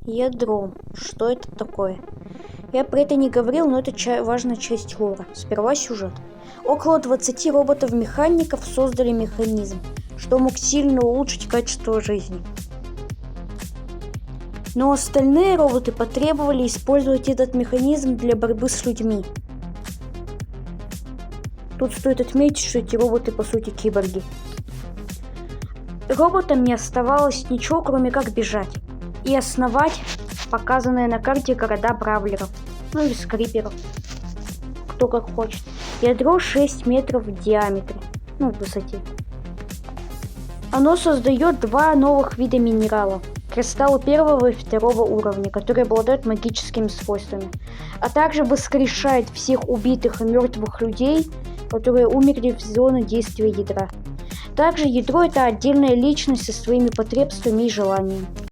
Ядро. Что это такое? Я про это не говорил, но это важная часть лора. Сперва сюжет. Около 20 роботов-механиков создали механизм, что мог сильно улучшить качество жизни. Но остальные роботы потребовали использовать этот механизм для борьбы с людьми. Тут стоит отметить, что эти роботы по сути киборги. Роботам не оставалось ничего, кроме как бежать и основать показанные на карте города бравлеров, ну или скриперов, кто как хочет. Ядро 6 метров в диаметре, в высоте. Оно создает два новых вида минералов. Кристаллы первого и второго уровня, которые обладают магическими свойствами, а также воскрешает всех убитых и мертвых людей, которые умерли в зоне действия ядра. Также ядро — это отдельная личность со своими потребностями и желаниями.